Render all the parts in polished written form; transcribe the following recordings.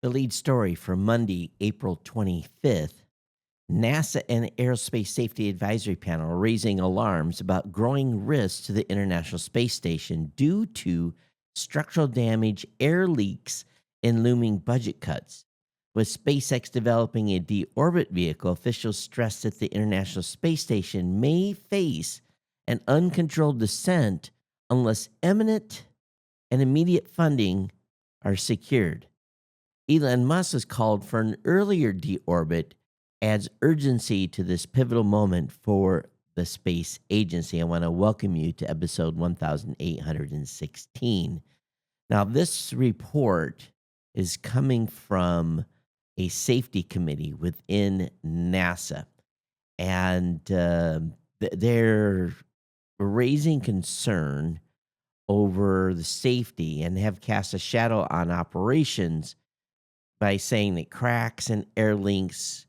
The lead story for Monday, April 25th. NASA and Aerospace Safety Advisory Panel are raising alarms about growing risks to the International Space Station due to structural damage, air leaks, and looming budget cuts. With SpaceX developing a deorbit vehicle, officials stress that the International Space Station may face an uncontrolled descent unless imminent and immediate funding are secured. Elon Musk has called for an earlier deorbit, adds urgency to this pivotal moment for the space agency. I want to welcome you to episode 1816. Now, this report is coming from a safety committee within NASA, and they're raising concern over the safety and have cast a shadow on operations by saying that cracks and air links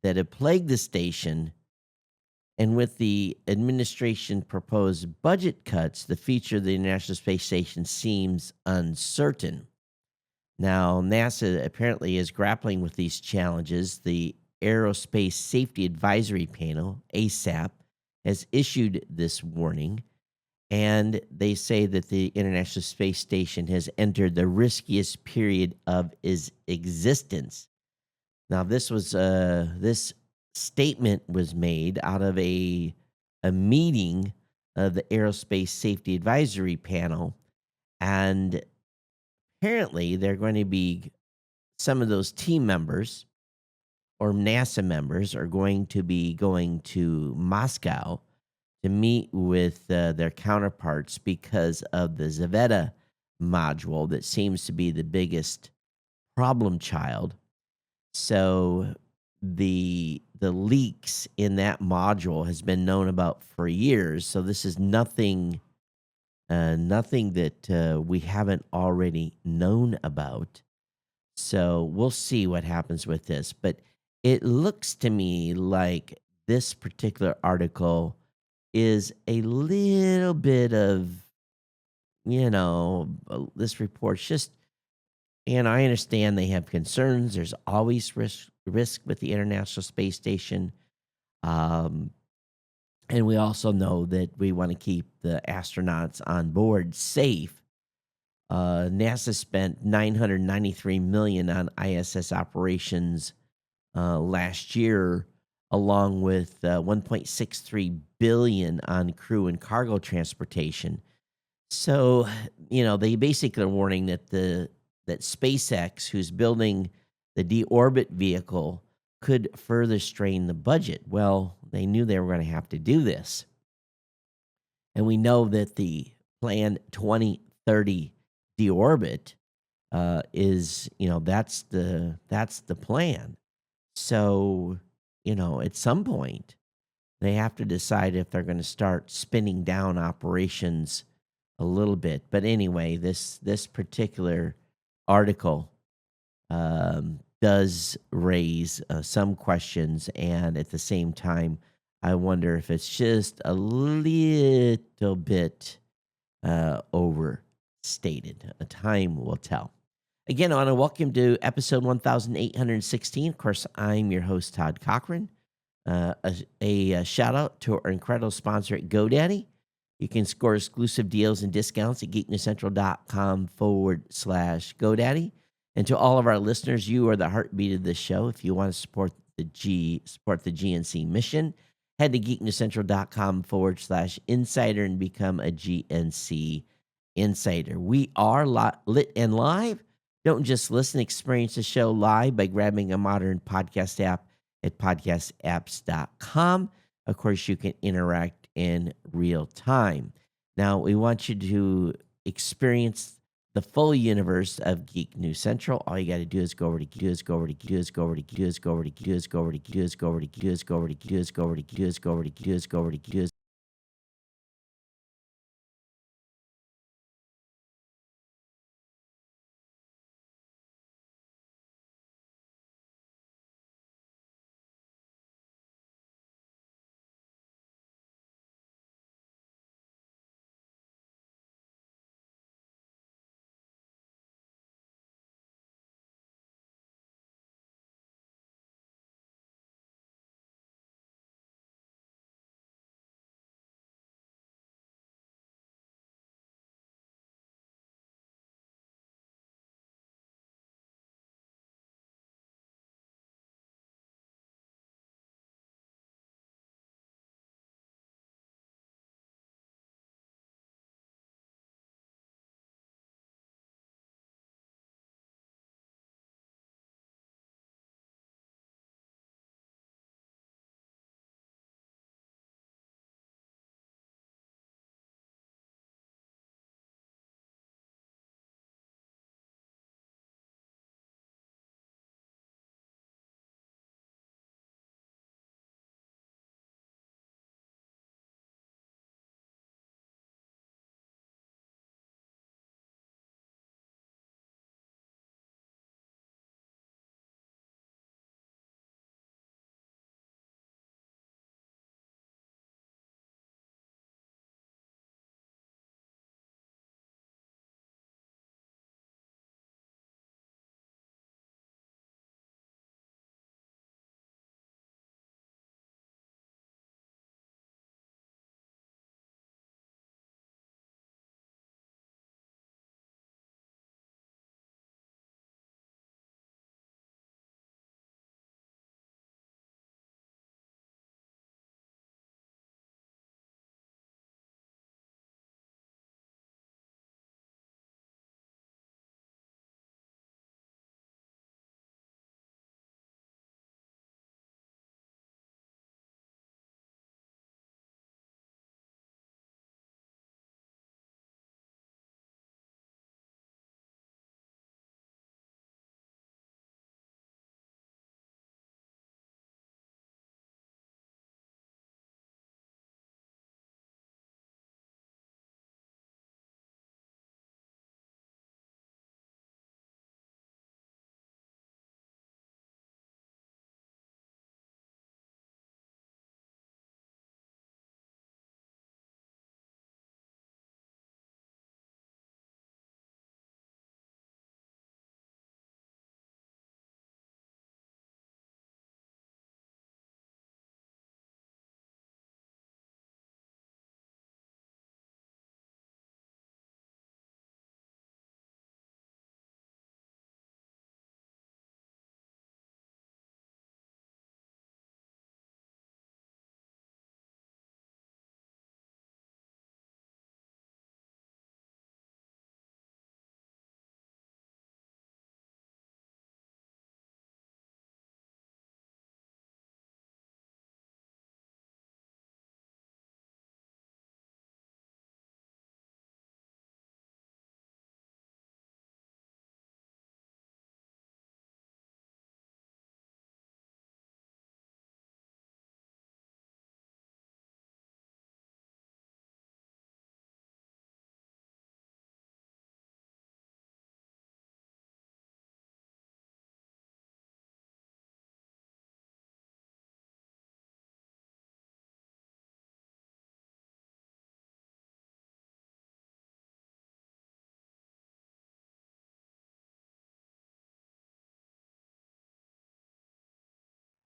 that have plagued the station, and with the administration proposed budget cuts, the future of the International Space Station seems uncertain. Now, NASA apparently is grappling with these challenges. The Aerospace Safety Advisory Panel, ASAP, has issued this warning, and they say that the International Space Station has entered the riskiest period of its existence. Now, this statement was made out of a meeting of the Aerospace Safety Advisory Panel, and apparently they're going to be some of those team members or NASA members are going to be going to Moscow to meet with their counterparts because of the Zaveta module that seems to be the biggest problem child. So the leaks in that module has been known about for years. So this is nothing that we haven't already known about. So we'll see what happens with this. But it looks to me like this particular article is a little bit of, this report's just, and I understand they have concerns. There's always risk with the International Space Station. Um, and we also know that we want to keep the astronauts on board safe. NASA spent $993 million on ISS operations last year, along with $1.63 billion on crew and cargo transportation. So, they basically are warning that SpaceX, who's building the deorbit vehicle, could further strain the budget. Well, they knew they were going to have to do this. And we know that the planned 2030 deorbit is, that's the plan. So, at some point, they have to decide if they're going to start spinning down operations a little bit. But anyway, this particular article does raise some questions, and at the same time, I wonder if it's just a little bit overstated. A time will tell. Again, I want to welcome to episode 1816. Of course, I'm your host, Todd Cochran. A shout out to our incredible sponsor at GoDaddy. You can score exclusive deals and discounts at geeknewscentral.com/GoDaddy. And to all of our listeners, you are the heartbeat of this show. If you want to support the GNC mission, head to geeknewscentral.com/insider and become a GNC insider. We are lit and live. Don't just listen, experience the show live by grabbing a modern podcast app at podcastapps.com. Of course, you can interact in real time. Now, we want you to experience the full universe of Geek News Central. All you got to do is go over to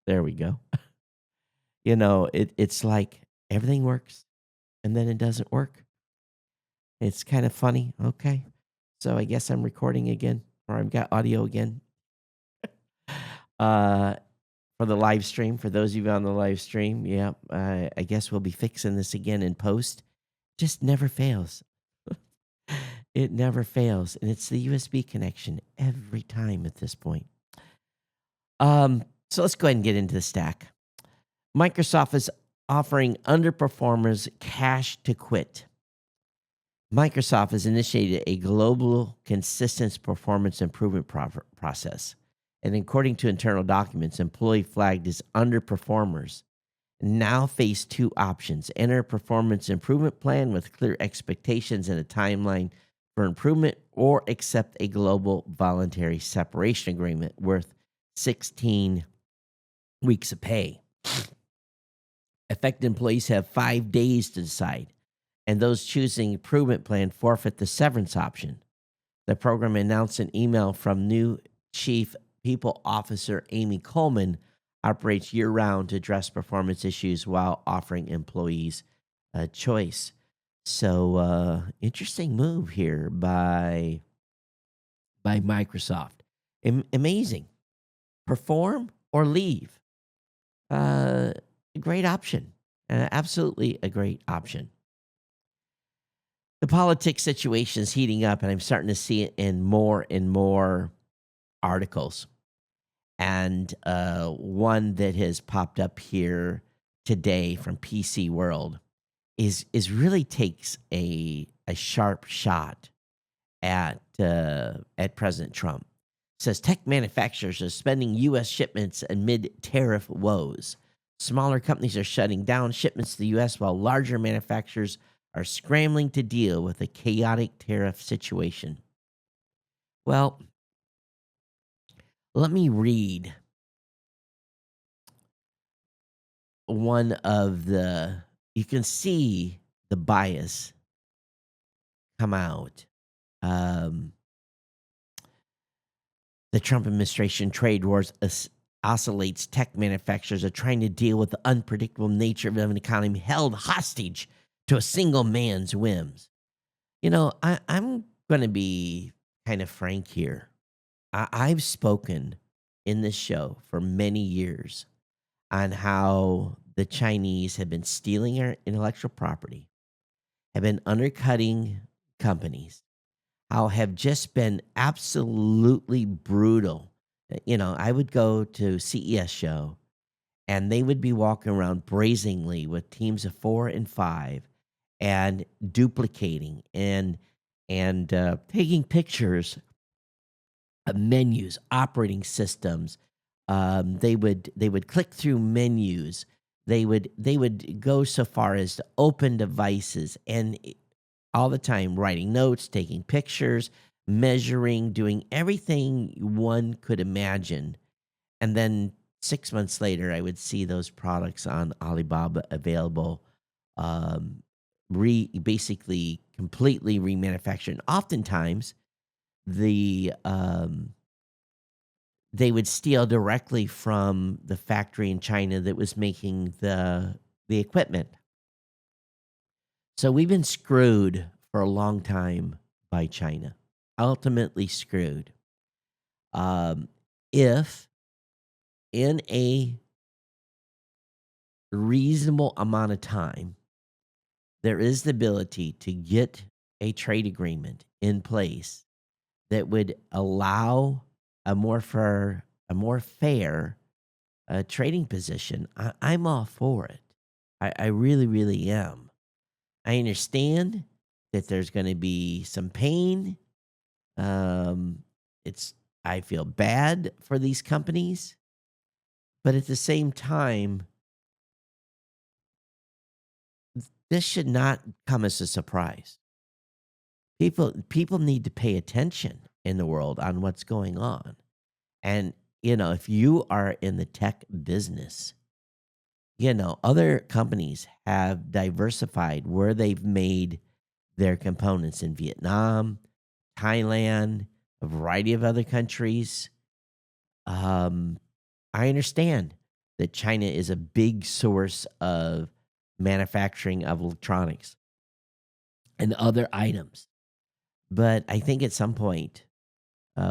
There we go. It's like everything works and then it doesn't work. It's kind of funny. Okay. So I guess I'm recording again or I've got audio again. Uh, for the live stream, for those of you on the live stream, yeah, I guess we'll be fixing this again in post. Just never fails. It never fails. And it's the USB connection every time at this point. So let's go ahead and get into the stack. Microsoft is offering underperformers cash to quit. Microsoft has initiated a global consistent performance improvement process. And according to internal documents, employee flagged as underperformers now face two options: enter a performance improvement plan with clear expectations and a timeline for improvement, or accept a global voluntary separation agreement worth 16 weeks of pay. Affected employees have 5 days to decide, and those choosing improvement plan forfeit the severance option. The program announced an email from new Chief People Officer Amy Coleman operates year-round to address performance issues while offering employees a choice. So, interesting move here by Microsoft. Amazing. Perform or leave. A great option. Absolutely a great option. The politics situation is heating up, and I'm starting to see it in more and more articles. And one that has popped up here today from PC World is really takes a sharp shot at President Trump. It says tech manufacturers are suspending U.S. shipments amid tariff woes. Smaller companies are shutting down shipments to the U.S. while larger manufacturers are scrambling to deal with a chaotic tariff situation. Well, let me read one of the, you can see the bias come out. The Trump administration trade wars oscillates. Tech manufacturers are trying to deal with the unpredictable nature of an economy held hostage to a single man's whims. I'm going to be kind of frank here. I've spoken in this show for many years on how the Chinese have been stealing our intellectual property, have been undercutting companies, how have just been absolutely brutal. I would go to CES show and they would be walking around brazenly with teams of 4 and 5 and duplicating and taking pictures of menus, operating systems. They would click through menus. They would go so far as to open devices and all the time writing notes, taking pictures, measuring, doing everything one could imagine. And then 6 months later, I would see those products on Alibaba available, basically completely remanufactured. And oftentimes, the they would steal directly from the factory in China that was making the equipment. So we've been screwed for a long time by China. Ultimately screwed. If in a reasonable amount of time there is the ability to get a trade agreement in place that would allow a more fair trading position, I'm all for it. I really, really am. I understand that there's going to be some pain. It's I feel bad for these companies, but at the same time, this should not come as a surprise. People need to pay attention in the world on what's going on. And if you are in the tech business, other companies have diversified where they've made their components in Vietnam, Thailand, a variety of other countries. I understand that China is a big source of manufacturing of electronics and other items. But I think at some point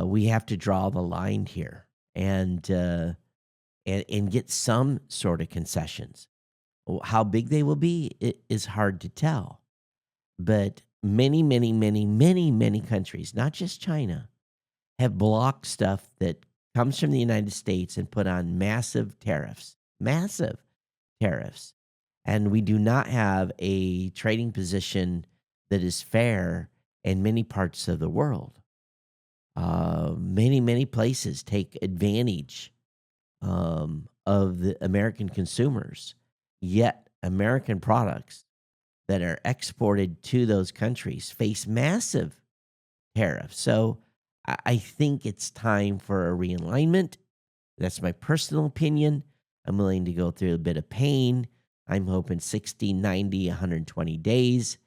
we have to draw the line here and get some sort of concessions. How big they will be is hard to tell. But many, many, many, many, many countries, not just China, have blocked stuff that comes from the United States and put on massive tariffs. And we do not have a trading position that is fair in many parts of the world. Many places take advantage of the American consumers, yet American products that are exported to those countries face massive tariffs. So I think it's time for a realignment. That's my personal opinion. I'm willing to go through a bit of pain. I'm hoping 60, 90, 120 days.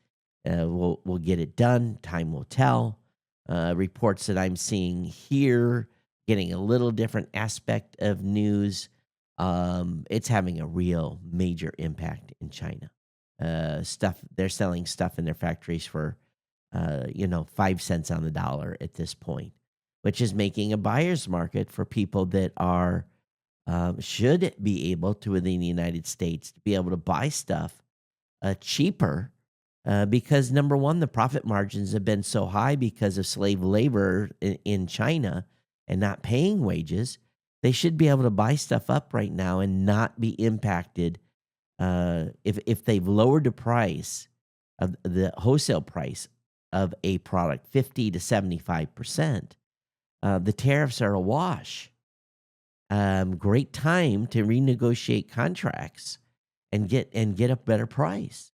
We'll get it done. Time will tell. Reports that I'm seeing here, getting a little different aspect of news. It's having a real major impact in China. They're selling stuff in their factories for 5 cents on the dollar at this point, which is making a buyer's market for people that are should be able to, within the United States, to be able to buy stuff cheaper because, number one, the profit margins have been so high because of slave labor in China and not paying wages. They should be able to buy stuff up right now and not be impacted if they've lowered the price of the wholesale price of a product 50 to 75%. The tariffs are a wash. Great time to renegotiate contracts and get a better price.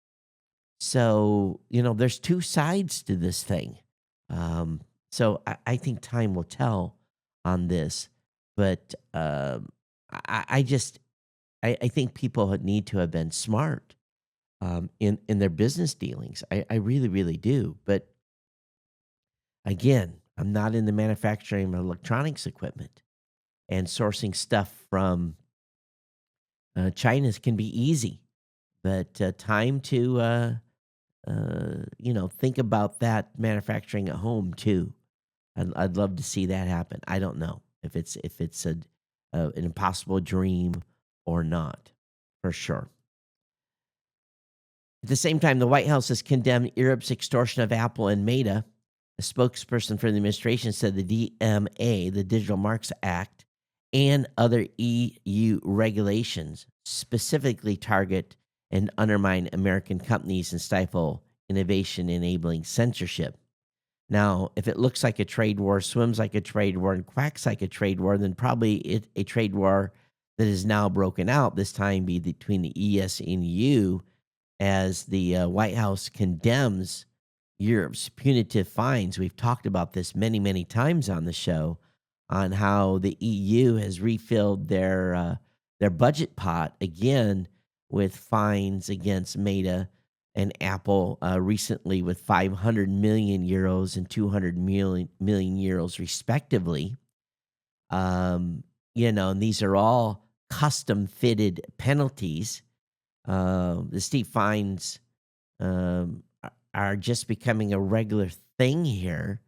So, there's two sides to this thing. So I think time will tell on this, but I think people need to have been smart in their business dealings. I really, really do. But again, I'm not in the manufacturing of electronics equipment, and sourcing stuff from China can be easy, but time to think about that manufacturing at home too. I'd love to see that happen. I don't know if it's an impossible dream or not, for sure. At the same time, the White House has condemned Europe's extortion of Apple and Meta. A spokesperson for the administration said the DMA, the Digital Markets Act, and other EU regulations specifically target and undermine American companies and stifle innovation, enabling censorship. Now, if it looks like a trade war, swims like a trade war, and quacks like a trade war, then probably a trade war that is now broken out, this time be between the ES and EU, as the White House condemns Europe's punitive fines. We've talked about this many, many times on the show on how the EU has refilled their budget pot again with fines against Meta and Apple recently with 500 million euros and 200 million euros respectively. And these are all custom fitted penalties. The steep fines are just becoming a regular thing here,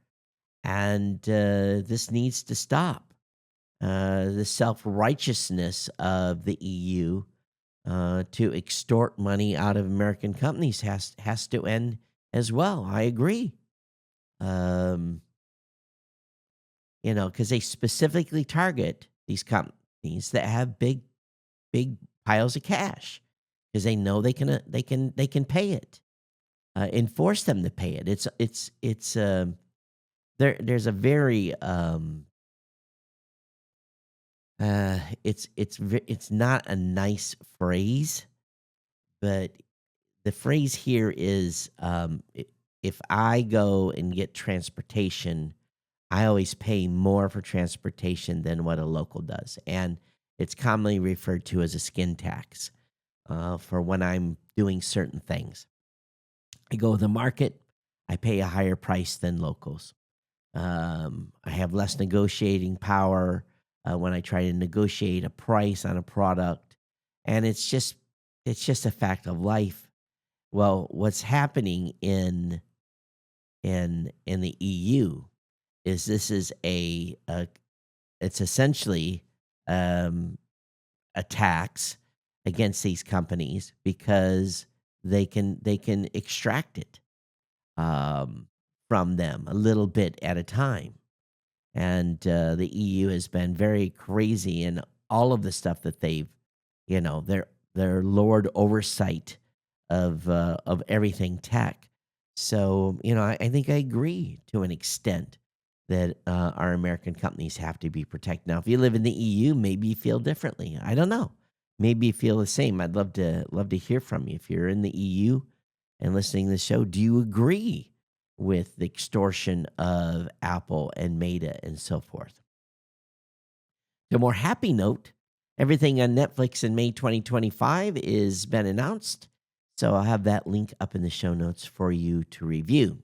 and this needs to stop. The self-righteousness of the EU to extort money out of American companies has to end as well. I agree. Because they specifically target these companies that have big piles of cash because they know they can pay it. Enforce them to pay it. There's a very it's not a nice phrase, but the phrase here is if I go and get transportation, I always pay more for transportation than what a local does, and it's commonly referred to as a skin tax for when I'm doing certain things. I go to the market, I pay a higher price than locals. I have less negotiating power when I try to negotiate a price on a product and it's just a fact of life. Well, what's happening in the EU is this is a it's essentially um, a tax against these companies because they can extract it um, from them a little bit at a time. And the EU has been very crazy in all of the stuff that they've, their lord oversight of everything tech. So I think I agree to an extent that our American companies have to be protected. Now, if you live in the EU, maybe you feel differently. I don't know. Maybe you feel the same. I'd love to hear from you. If you're in the EU and listening to the show, do you agree with the extortion of Apple and Meta and so forth? The more happy note, everything on Netflix in May 2025 is been announced. So I'll have that link up in the show notes for you to review.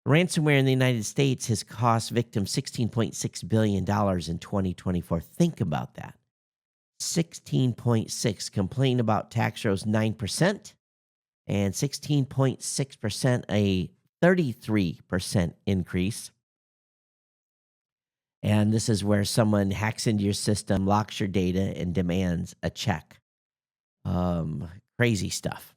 Ransomware in the United States has cost victims $16.6 billion in 2024. Think about that. 16.6. Complain about tax rose 9%, and 16.6%, a 33% increase. And this is where someone hacks into your system, locks your data, and demands a check. Crazy stuff.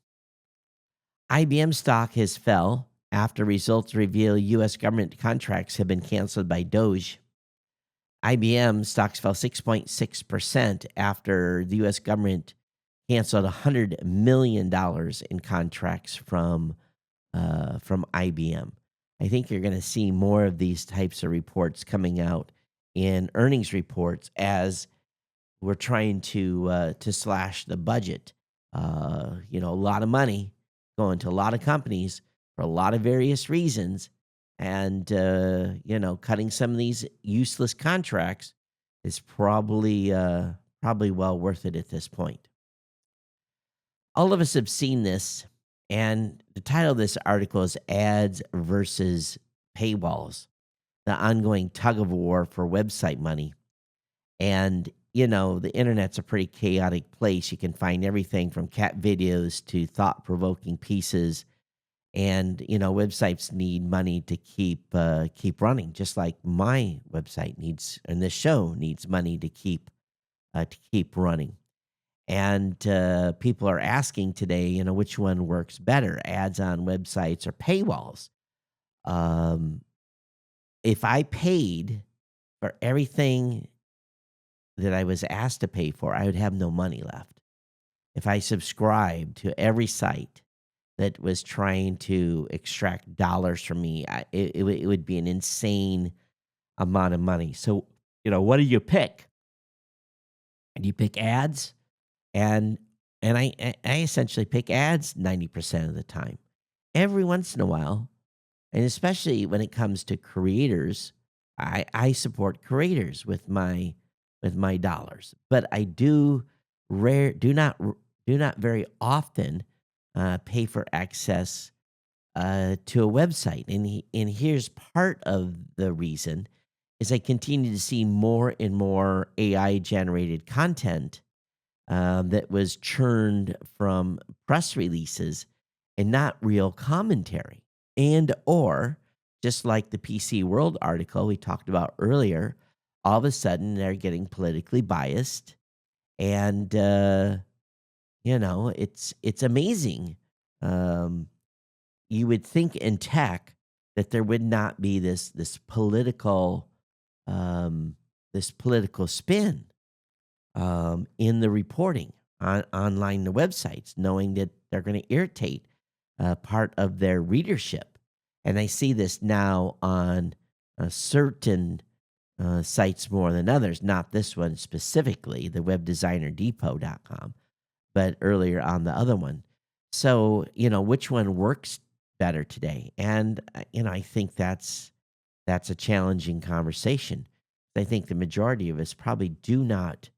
IBM stock has fell after results reveal U.S. government contracts have been canceled by DOGE. IBM stocks fell 6.6% after the U.S. government canceled $100 million in contracts from IBM. I think you're going to see more of these types of reports coming out in earnings reports as we're trying to slash the budget. A lot of money going to a lot of companies for a lot of various reasons, and cutting some of these useless contracts is probably well worth it at this point. All of us have seen this, and the title of this article is Ads versus Paywalls, the ongoing tug of war for website money. And, the internet's a pretty chaotic place. You can find everything from cat videos to thought-provoking pieces. And, websites need money to keep running, just like my website needs, and this show needs money to keep running. And people are asking today, which one works better, ads on websites or paywalls? If I paid for everything that I was asked to pay for, I would have no money left. If I subscribed to every site that was trying to extract dollars from me, it would be an insane amount of money. So, what do you pick? And you pick ads, and I essentially pick ads 90% of the time. Every once in a while, and especially when it comes to creators, I support creators with my dollars. But I do not very often pay for access to a website. And here's part of the reason is I continue to see more and more AI generated content that was churned from press releases and not real commentary. And or just like the PC World article we talked about earlier, all of a sudden they're getting politically biased, and it's amazing. You would think in tech that there would not be this political spin in the reporting online, the websites, knowing that they're going to irritate part of their readership. And I see this now on certain sites more than others, not this one specifically, the webdesigner.depot.com, but earlier on the other one. So, which one works better today? And, I think that's a challenging conversation. I think the majority of us probably do not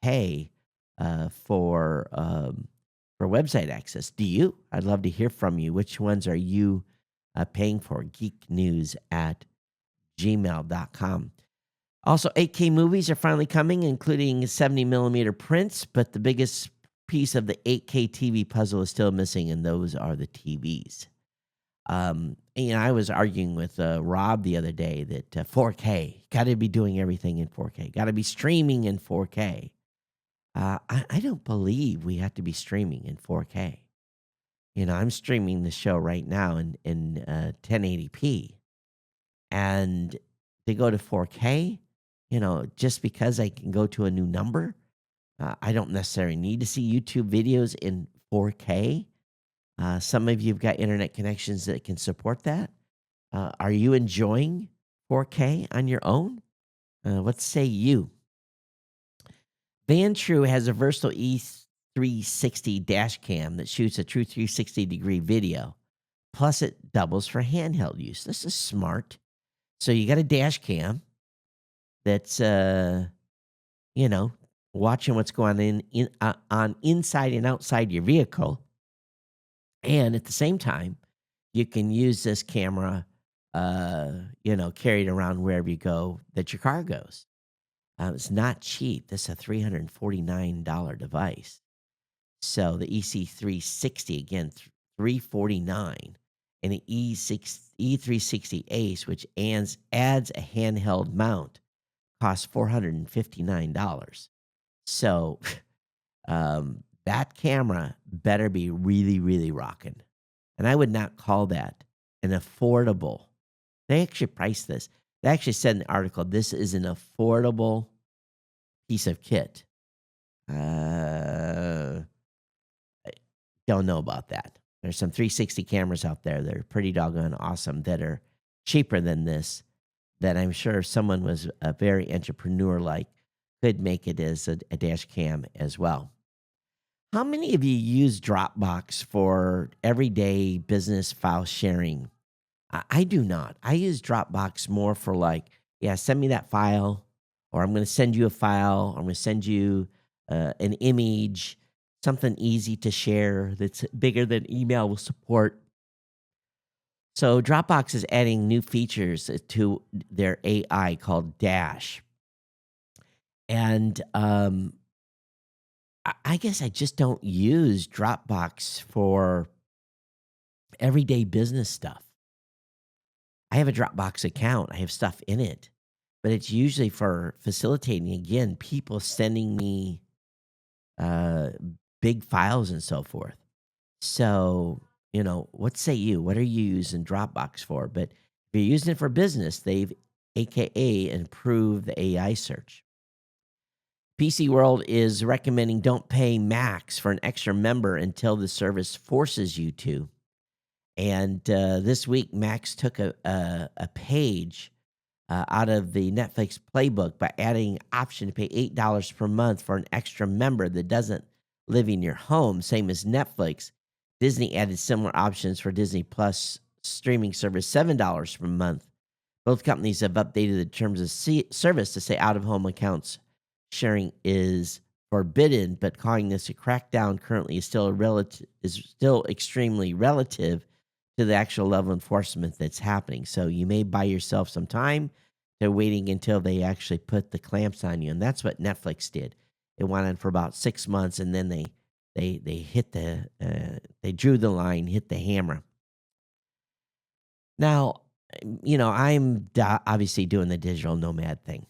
pay for website access. Do you? I'd love to hear from you. Which ones are you paying for? geeknews@gmail.com. Also, 8K movies are finally coming, including 70 millimeter prints, but the biggest piece of the 8K TV puzzle is still missing, and those are the TVs. I was arguing with Rob the other day that 4K got to be doing everything in 4K, got to be streaming in 4K. I don't believe we have to be streaming in 4K. I'm streaming the show right now in 1080p, and to go to 4K, just because I can go to a new number, I don't necessarily need to see YouTube videos in 4K. Some of you've got internet connections that can support that. Are you enjoying 4K on your own? What say you? Van True has a versatile E360 dash cam that shoots a true 360-degree video. Plus, it doubles for handheld use. This is smart. So you got a dash cam that's, you know, watching what's going on inside and outside your vehicle. And at the same time, you can use this camera, carried around wherever you go that your car goes. It's not cheap. This is a $349 device. So the EC360, again, $349, and the E360 Ace, which adds a handheld mount, costs $459. So that camera better be really, really rocking. And I would not call that an affordable. They actually priced this. They actually said in the article, this is an affordable piece of kit. I don't know about that. There's some 360 cameras out there that are pretty doggone awesome that are cheaper than this, that I'm sure if someone was a very entrepreneur-like could make it as a dash cam as well. How many of you use Dropbox for everyday business file sharing? I do not. I use Dropbox more for send me that file, or I'm going to send you a file, or I'm going to send you an image, something easy to share that's bigger than email will support. So Dropbox is adding new features to their AI called Dash. And I guess I just don't use Dropbox for everyday business stuff. I have a Dropbox account. I have stuff in it, but it's usually for facilitating, again, people sending me big files and so forth. So, what say you? What are you using Dropbox for? But if you're using it for business, they've AKA improved the AI search. PC World is recommending don't pay max for an extra member until the service forces you to. And this week, Max took a page out of the Netflix playbook by adding option to pay $8 per month for an extra member that doesn't live in your home, same as Netflix. Disney added similar options for Disney Plus streaming service, $7 per month. Both companies have updated the terms of service to say out-of-home accounts sharing is forbidden, but calling this a crackdown currently is still extremely relative to the actual level of enforcement that's happening. So you may buy yourself some time. They're waiting until they actually put the clamps on you, and that's what Netflix did. It went on for about 6 months, and then they hit they drew the line, hit the hammer. Now, I'm obviously doing the digital nomad thing,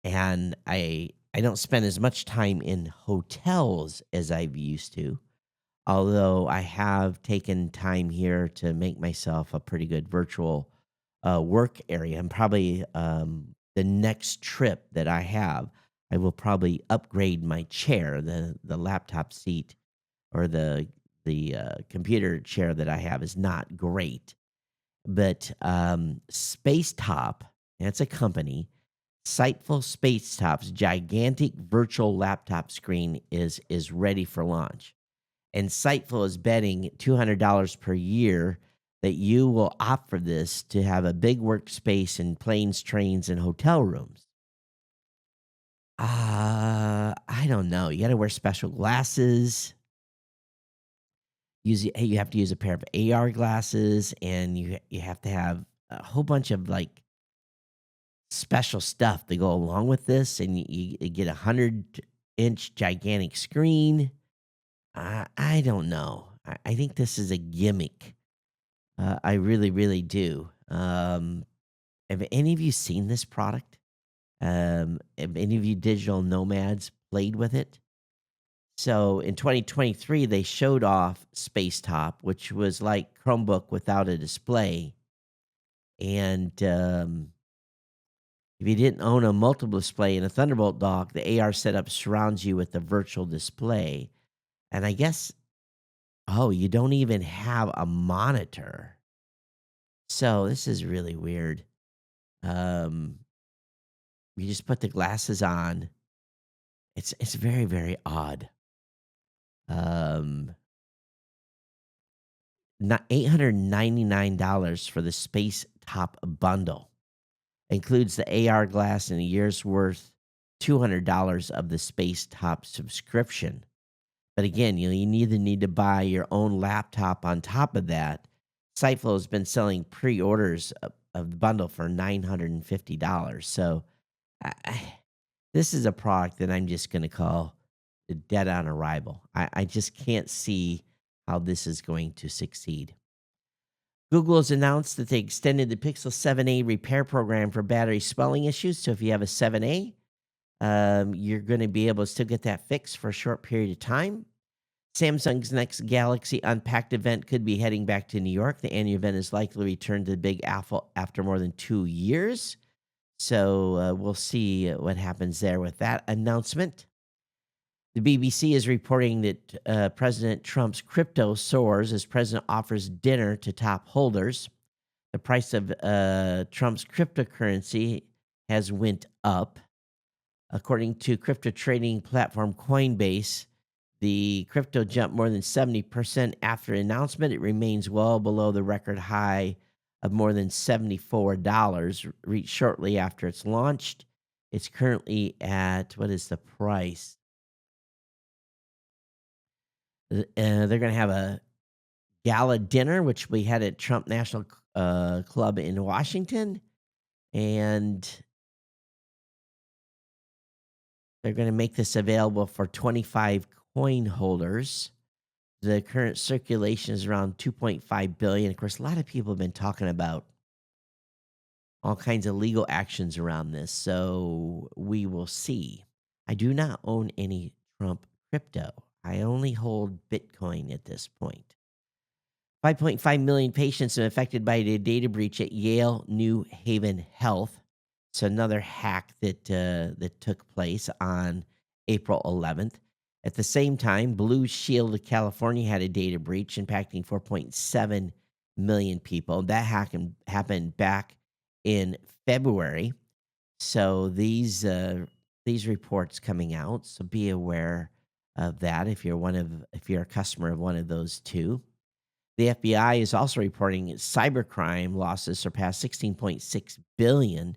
and I don't spend as much time in hotels as I've used to. Although I have taken time here to make myself a pretty good virtual work area. And probably the next trip that I have, I will probably upgrade my chair, the laptop seat or the computer chair that I have is not great. But Spacetop, that's a company. Sightful Spacetop's gigantic virtual laptop screen is ready for launch. And Sightful is betting $200 per year that you will opt for this to have a big workspace in planes, trains, and hotel rooms. I don't know. You got to wear special glasses. You have to use a pair of AR glasses, and you have to have a whole bunch of special stuff to go along with this, and you get 100-inch gigantic screen. I don't know. I think this is a gimmick. I really, really do. Have any of you seen this product? Have any of you digital nomads played with it? So in 2023, they showed off Spacetop, which was like Chromebook without a display. And if you didn't own a multiple display and a Thunderbolt dock, the AR setup surrounds you with a virtual display. And I guess, oh, you don't even have a monitor. So this is really weird. Um, you just put the glasses on. It's very, very odd. Um, Not $899 for the Space Top bundle. Includes the AR glass and a year's worth, $200 of the Space Top subscription. But again, you either need to buy your own laptop on top of that. Sightflow has been selling pre-orders of the bundle for $950. So this is a product that I'm just going to call dead on arrival. I just can't see how this is going to succeed. Google has announced that they extended the Pixel 7a repair program for battery swelling issues. So if you have a 7a, you're going to be able to still get that fixed for a short period of time. Samsung's next Galaxy Unpacked event could be heading back to New York. The annual event is likely to return to the Big Apple after more than 2 years. So we'll see what happens there with that announcement. The BBC is reporting that President Trump's crypto soars as President offers dinner to top holders. The price of Trump's cryptocurrency has went up. According to crypto trading platform Coinbase, the crypto jumped more than 70% after announcement. It remains well below the record high of more than $74 reached shortly after it's launched. It's currently at, what is the price? They're going to have a gala dinner, which we had at Trump National Club in Washington. And they're going to make this available for 25 coin holders. The current circulation is around 2.5 billion. Of course, a lot of people have been talking about all kinds of legal actions around this. So we will see. I do not own any Trump crypto. I only hold Bitcoin at this point. 5.5 million patients are affected by a data breach at Yale New Haven Health. It's another hack that took place on April 11th. At the same time, Blue Shield of California had a data breach impacting 4.7 million people. That happened back in February. So these reports coming out. So be aware of that if you're a customer of one of those two. The FBI is also reporting cybercrime losses surpassed 16.6 billion.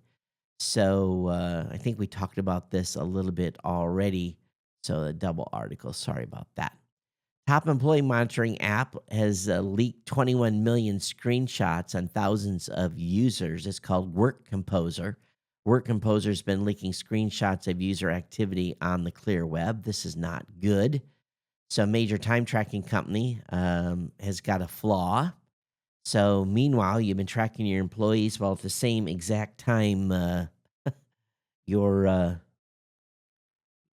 So I think we talked about this a little bit already. So a double article. Sorry about that. Top employee monitoring app has leaked 21 million screenshots on thousands of users. It's called Work Composer. Work Composer has been leaking screenshots of user activity on the clear web. This is not good. So a major time tracking company has got a flaw. So meanwhile, you've been tracking your employees while at the same exact time your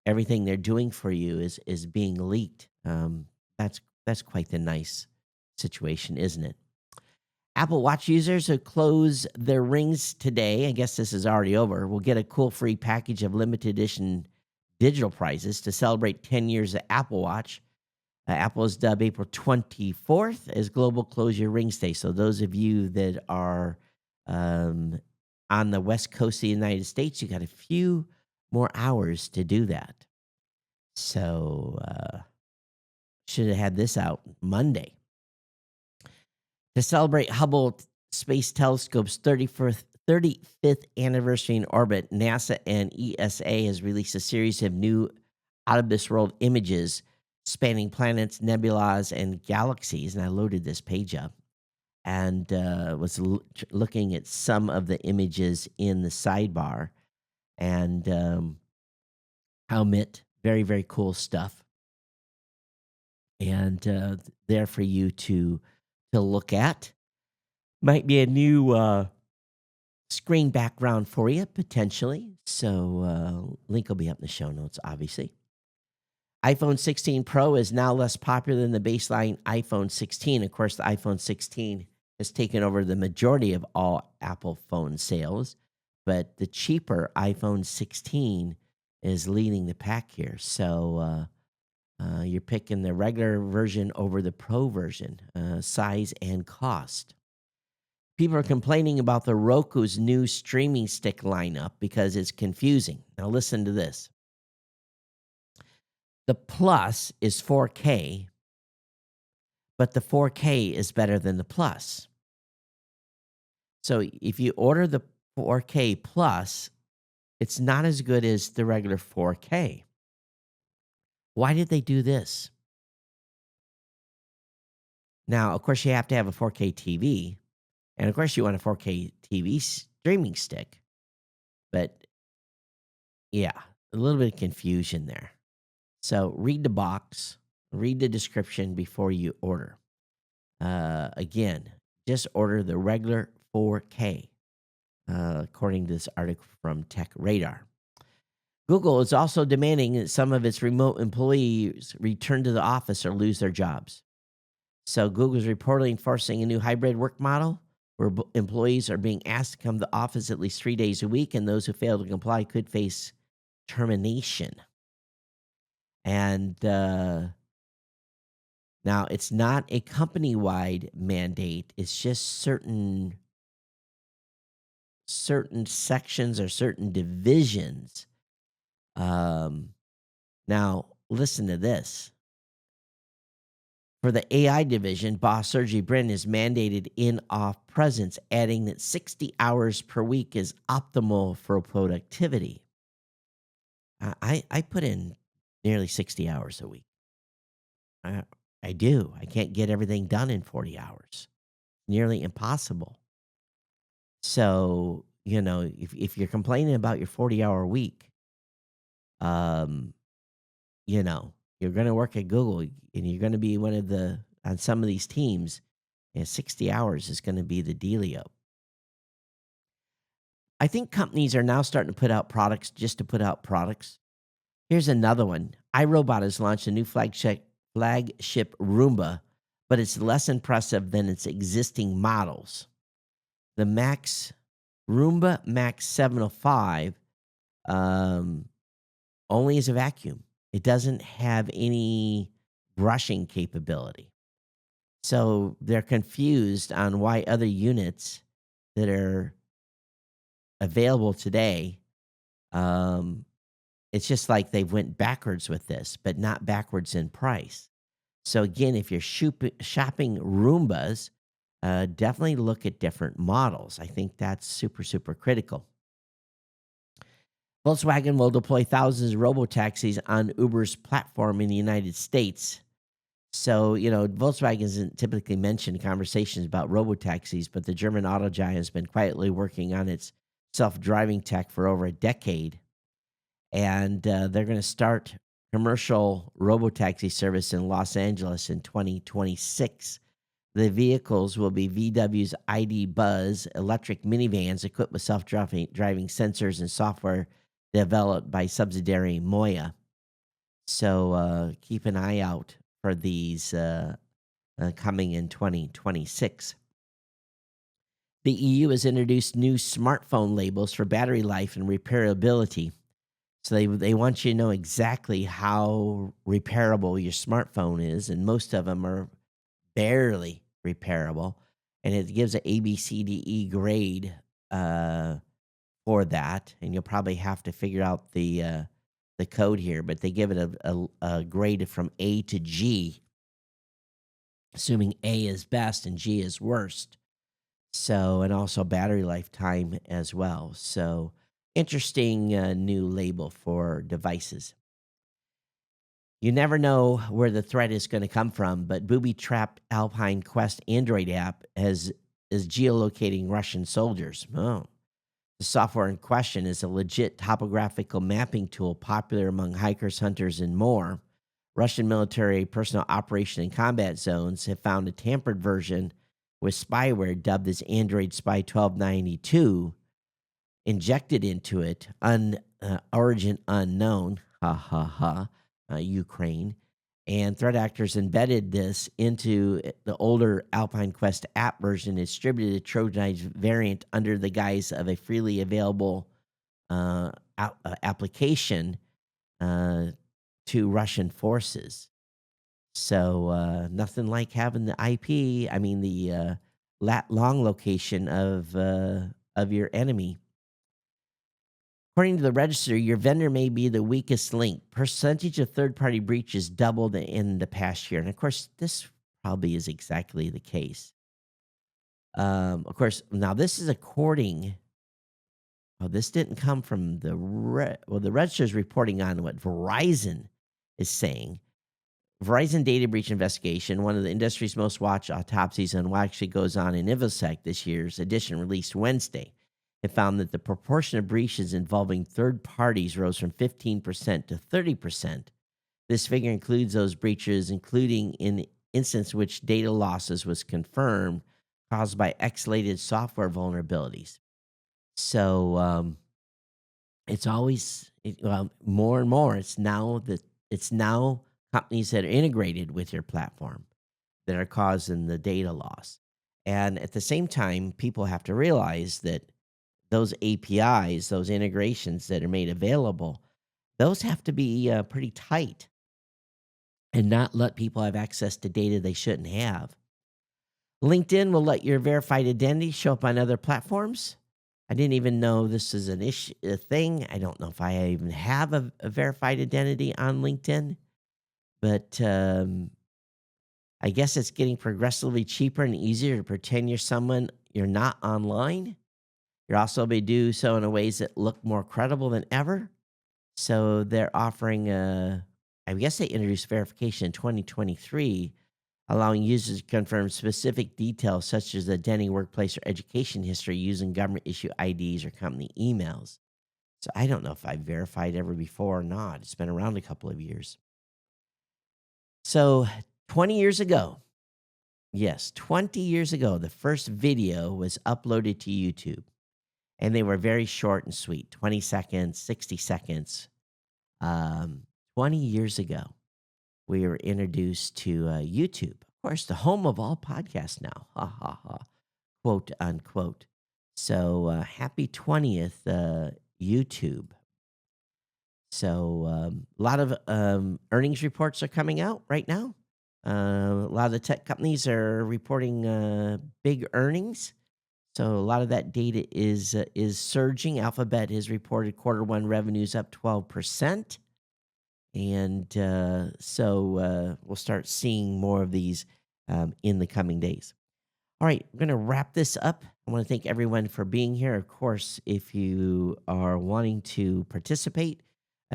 everything they're doing for you is being leaked. That's quite the nice situation, isn't it? Apple Watch users who close their rings today, I guess this is already over, will get a cool free package of limited edition digital prizes to celebrate 10 years of Apple Watch. Apple has dubbed April 24th as Global Close Your Rings Day. So those of you that are on the West Coast of the United States, you got a few more hours to do that. So should have had this out Monday. To celebrate Hubble Space Telescope's 35th anniversary in orbit, NASA and ESA has released a series of new out-of-this-world images spanning planets, nebulas, and galaxies. And I loaded this page up. and was looking at some of the images in the sidebar, and how Mitt, very, very cool stuff, and there for you to look at. Might be a new screen background for you potentially. So link will be up in the show notes, obviously. iPhone 16 Pro is now less popular than the baseline iPhone 16. Of course, the iPhone 16 has taken over the majority of all Apple phone sales, but the cheaper iPhone 16 is leading the pack here. So you're picking the regular version over the Pro version, size and cost. People are complaining about the Roku's new streaming stick lineup because it's confusing. Now, listen to this. The Plus is 4K, but the 4K is better than the Plus. So if you order the 4K Plus, it's not as good as the regular 4K. Why did they do this? Now, of course, you have to have a 4K TV, and of course, you want a 4K TV streaming stick. But yeah, a little bit of confusion there. So read the box, read the description before you order. Again, just order the regular 4K, according to this article from Tech Radar. Google is also demanding that some of its remote employees return to the office or lose their jobs. So Google is reportedly enforcing a new hybrid work model where employees are being asked to come to the office at least 3 days a week, and those who fail to comply could face termination. And now it's not a company-wide mandate. It's just certain sections or certain divisions. Now listen to this. For the AI division, boss Sergey Brin is mandated in-off presence, adding that 60 hours per week is optimal for productivity. I put in nearly 60 hours a week. I do. I can't get everything done in 40 hours. Nearly impossible. So, if you're complaining about your 40-hour week, you're going to work at Google and you're going to be on some of these teams, 60 hours is going to be the dealio. I think companies are now starting to put out products just to put out products. Here's another one. iRobot has launched a new flagship Roomba, but it's less impressive than its existing models. The Roomba Max 705 only is a vacuum. It doesn't have any brushing capability. So they're confused on why other units that are available today, it's just like they went backwards with this, but not backwards in price. So again, if you're shopping Roombas, definitely look at different models. I think that's super, super critical. Volkswagen will deploy thousands of robotaxis on Uber's platform in the United States. So, Volkswagen isn't typically mentioned in conversations about robotaxis, but the German auto giant has been quietly working on its self-driving tech for over a decade. And they're going to start commercial robotaxi service in Los Angeles in 2026. The vehicles will be VW's ID Buzz electric minivans equipped with self-driving sensors and software developed by subsidiary Moya. So keep an eye out for these coming in 2026. The EU has introduced new smartphone labels for battery life and repairability. So they want you to know exactly how repairable your smartphone is, and most of them are barely repairable. And it gives an A, B, C, D, E grade for that, and you'll probably have to figure out the code here, but they give it a grade from A to G, assuming A is best and G is worst. So, and also battery lifetime as well. So, interesting new label for devices. You never know where the threat is going to come from, but booby-trapped Alpine Quest Android app is geolocating Russian soldiers. Oh. The software in question is a legit topographical mapping tool popular among hikers, hunters, and more. Russian military personnel operation and combat zones have found a tampered version with spyware dubbed as Android Spy 1292 injected into it, origin unknown, ha ha ha, Ukraine. And threat actors embedded this into the older Alpine Quest app version, distributed a Trojanized variant under the guise of a freely available application to Russian forces. So nothing like having the IP. I mean the long location of your enemy. According to the register, your vendor may be the weakest link. Percentage of third-party breaches doubled in the past year. And, of course, this probably is exactly the case. Of course, now this is according – this didn't come from the the register is reporting on what Verizon is saying. Verizon data breach investigation, one of the industry's most watched autopsies on what actually goes on in InfoSec this year's edition, released Wednesday. It found that the proportion of breaches involving third parties rose from 15% to 30%. This figure includes those breaches, including in instance which data losses was confirmed caused by escalated software vulnerabilities. So it's always more and more. It's now companies that are integrated with your platform that are causing the data loss. And at the same time, people have to realize that those APIs, those integrations that are made available, those have to be pretty tight and not let people have access to data they shouldn't have. LinkedIn will let your verified identity show up on other platforms. I didn't even know this is a thing. I don't know if I even have a verified identity on LinkedIn, but I guess it's getting progressively cheaper and easier to pretend you're someone you're not online. You're also able to do so in ways that look more credible than ever. So they're offering I guess they introduced verification in 2023, allowing users to confirm specific details such as identity, workplace, or education history using government-issued IDs or company emails. So I don't know if I've verified ever before or not. It's been around a couple of years. So 20 years ago, yes, 20 years ago, the first video was uploaded to YouTube. And they were very short and sweet, 20 seconds, 60 seconds. 20 years ago, we were introduced to YouTube. Of course, the home of all podcasts now, ha, ha, ha, quote, unquote. So happy 20th, YouTube. So a lot of earnings reports are coming out right now. A lot of the tech companies are reporting big earnings. So a lot of that data is surging. Alphabet has reported Q1 revenues up 12%. And so we'll start seeing more of these in the coming days. All right, we're going to wrap this up. I want to thank everyone for being here. Of course, if you are wanting to participate,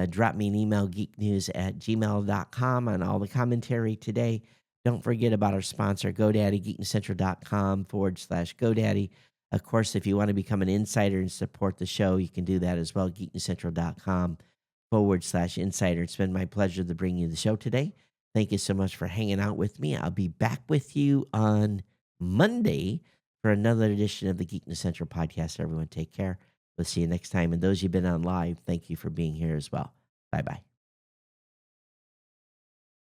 drop me an email, geeknews@gmail.com, on all the commentary today. Don't forget about our sponsor, GoDaddy, geeknewscentral.com/GoDaddy. Of course, if you want to become an insider and support the show, you can do that as well, geeknewscentral.com/insider. It's been my pleasure to bring you the show today. Thank you so much for hanging out with me. I'll be back with you on Monday for another edition of the Geek News Central podcast. Everyone take care. We'll see you next time. And those you've been on live, thank you for being here as well. Bye-bye.